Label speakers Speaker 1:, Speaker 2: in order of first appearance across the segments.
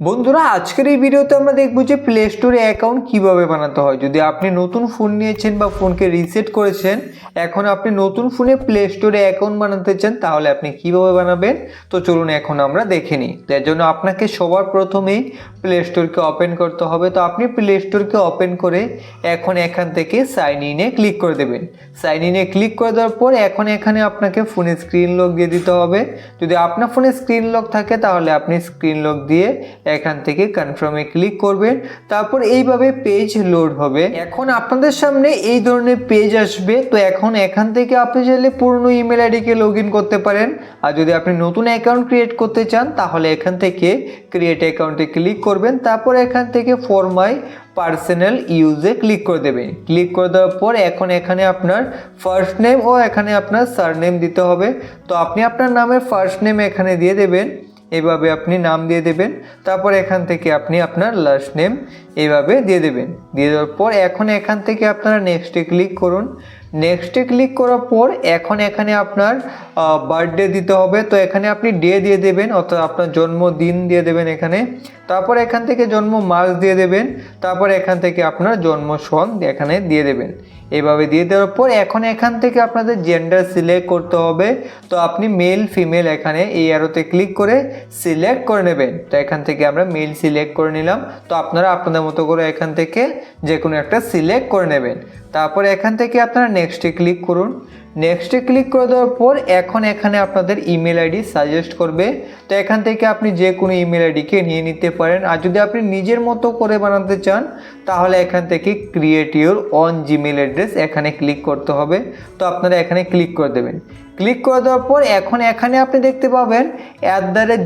Speaker 1: বন্ধুরা আজকের এই ভিডিওতে আমরা দেখব যে প্লে স্টোরে অ্যাকাউন্ট কিভাবে বানাতে হয়। যদি আপনি নতুন ফোন নিয়েছেন বা ফোনকে রিসেট করেছেন, এখন আপনি নতুন ফোনে প্লে স্টোরে অ্যাকাউন্ট বানাতে চান, তাহলে আপনি কিভাবে বানাবেন তো চলুন এখন আমরা দেখে নিই। তার জন্য আপনাকে সবার প্রথমেই প্লে স্টোরকে ওপেন করতে হবে। তো আপনি প্লে স্টোরকে ওপেন করে এখন এখান থেকে সাইন ইনে ক্লিক করে দেবেন। সাইন ইনে ক্লিক করে দেওয়ার পর এখন এখানে আপনাকে ফোনে স্ক্রিন লক দিয়ে দিতে হবে। যদি আপনার ফোনে স্ক্রিন লক থাকে তাহলে আপনি স্ক্রিন লক দিয়ে এখান থেকে কনফার্মে ক্লিক করবেন। তারপর এইভাবে পেজ লোড হবে। এখন আপনাদের সামনে এই ধরনের পেজ আসবে। তো এখন এখান থেকে আপনি চাইলে পুরনো ইমেল আইডিকে লগ ইন করতে পারেন, আর যদি আপনি নতুন অ্যাকাউন্ট ক্রিয়েট করতে চান তাহলে এখান থেকে ক্রিয়েট অ্যাকাউন্টে ক্লিক করবেন। তারপর এখান থেকে ফর মাই পার্সোনাল ইউজে ক্লিক করে দেবেন। ক্লিক করে দেওয়ার পর এখন এখানে আপনার ফার্স্ট নেম ও এখানে আপনার সারনেম দিতে হবে। তো আপনি আপনার নামের ফার্স্ট নেম এখানে দিয়ে দেবেন, এভাবে আপনি নাম দিয়ে দেবেন। তারপর এখান থেকে আপনি আপনার লাস্ট নেম এইভাবে দিয়ে দেবেন। দিয়ে দেওয়ার পর এখন এখান থেকে আপনারা নেক্সটে ক্লিক করুন। নেক্সটে ক্লিক করার পর এখন এখানে আপনার বার্থডে দিতে হবে। তো এখানে আপনি ডে দিয়ে দেবেন, অর্থাৎ আপনার জন্মদিন দিয়ে দেবেন এখানে। তারপর এখান থেকে জন্ম মাস দিয়ে দেবেন। তারপর এখান থেকে আপনার জন্ম সন এখানে দিয়ে দেবেন। এভাবে দিয়ে দেওয়ার পর এখন এখান থেকে আপনাদের জেন্ডার সিলেক্ট করতে হবে। তো আপনি মেল ফিমেল এখানে এই অ্যারোতে ক্লিক করে সিলেক্ট করে নেবেন। তো এখান থেকে আমরা মেল সিলেক্ট করে নিলাম। তো আপনারা আপনাদের মতো করে এখান থেকে যে কোনো একটা সিলেক্ট করে নেবেন। তারপর এখান থেকে আপনারা নেক্সটে ক্লিক করুন। নেক্সটে ক্লিক করে দেওয়ার পর এখন এখানে আপনাদের ইমেল আইডি সাজেস্ট করবে। তো এখান থেকে আপনি যে কোনো ইমেল আইডিকে নিয়ে নিতে পারেন, আর যদি আপনি নিজের মতো করে বানাতে চান তাহলে এখান থেকে create your on Gmail address এখানে ক্লিক করতে হবে। তো আপনারা এখানে ক্লিক করে দেবেন। ক্লিক করে দেওয়ার পর এখন এখানে আপনি দেখতে পাবেন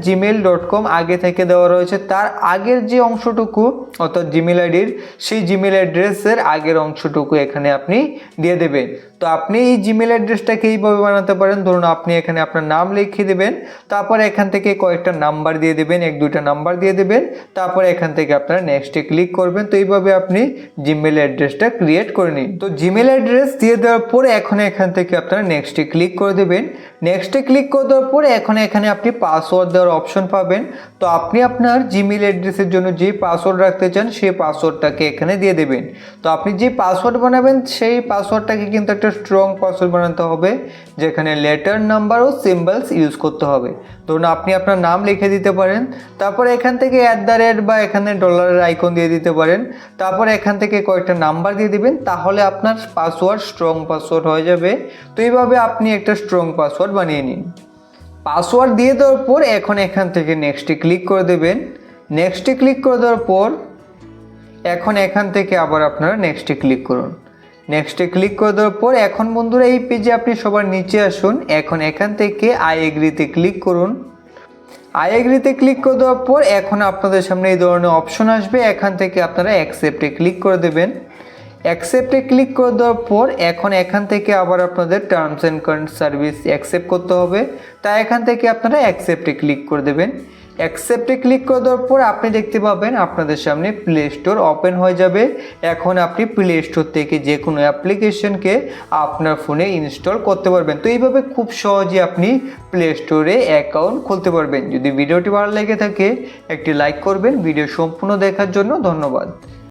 Speaker 1: @gmail.com আগে থেকে দেওয়া রয়েছে। তার আগের যে অংশটুকু অর্থাৎ জিমেল আইডির সেই জিমেল অ্যাড্রেসের আগের অংশটুকু এখানে আপনি দিয়ে দেবেন। তো আপনি এই জিমেল অ্যাড্রেসটাকে এইভাবে বানাতে পারেন। ধরুন আপনি এখানে আপনার নাম লিখে দেবেন, তারপর এখান থেকে কয়েকটা নাম্বার দিয়ে দেবেন, 1-2টা নাম্বার দিয়ে দেবেন। তারপর এখান থেকে আপনারা নেক্সটে ক্লিক করবেন। তো এইভাবে আপনি জিমেল অ্যাড্রেসটা ক্রিয়েট করে নিন। তো জিমেল অ্যাড্রেস দিয়ে দেওয়ার পরে এখন এখান থেকে আপনারা নেক্সটে ক্লিক করে দেবেন। নেক্সটে ক্লিক করে দেওয়ার পরে এখন এখানে আপনি পাসওয়ার্ড দেওয়ার অপশন পাবেন। তো আপনি আপনার জিমেল অ্যাড্রেসের জন্য যে পাসওয়ার্ড রাখতে চান সেই পাসওয়ার্ডটাকে এখানে দিয়ে দেবেন। তো আপনি যে পাসওয়ার্ড বানাবেন সেই পাসওয়ার্ডটাকে কিন্তু একটা স্ট্রং পাসওয়ার্ড বানাতে হবে, যেখানে লেটার, নাম্বার ও সিম্বলস ইউজ করতে হবে। ধরুন আপনি আপনার নাম লিখে দিতে পারেন, তারপর এখান থেকে @ বা এখানে ডলারের আইকন দিয়ে দিতে পারেন। তারপর এখান থেকে কয়েকটা নাম্বার দিয়ে দিবেন, তাহলে আপনার পাসওয়ার্ড স্ট্রং পাসওয়ার্ড হয়ে যাবে। তো এইভাবে আপনি একটা স্ট্রং পাসওয়ার্ড বানিয়ে নিন। পাসওয়ার্ড দিয়ে দেওয়ার পর এখন এখান থেকে নেক্সটে ক্লিক করে দেবেন। নেক্সটে ক্লিক করে দেওয়ার পর এখন এখান থেকে আবার আপনারা নেক্সটে ক্লিক করুন। নেক্সটে ক্লিক করে দেওয়ার পর এখন বন্ধুরা এই পেজে আপনি সবার নিচে আসুন। এখন এখান থেকে আই এগ্রিতে ক্লিক করুন। আই এগ্রিতে ক্লিক করে দেওয়ার পর এখন আপনাদের সামনে এই ধরনের অপশন আসবে। এখান থেকে আপনারা অ্যাকসেপ্টে ক্লিক করে দেবেন। অ্যাকসেপ্টে ক্লিক করে দেওয়ার পর এখন এখান থেকে আবার আপনাদের টার্মস অ্যান্ড সার্ভিস অ্যাকসেপ্ট করতে হবে। তাই এখান থেকে আপনারা অ্যাকসেপ্টে ক্লিক করে দেবেন। অ্যাকসেপ্টে ক্লিক করে দেওয়ার পর আপনি দেখতে পাবেন আপনাদের সামনে প্লে স্টোর ওপেন হয়ে যাবে। এখন আপনি প্লে স্টোর থেকে যে কোনো অ্যাপ্লিকেশনকে আপনার ফোনে ইনস্টল করতে পারবেন। তো এইভাবে খুব সহজে আপনি প্লে স্টোরে অ্যাকাউন্ট খুলতে পারবেন। যদি ভিডিওটি ভালো লেগে থাকে একটি লাইক করবেন। ভিডিও সম্পূর্ণ দেখার জন্য ধন্যবাদ।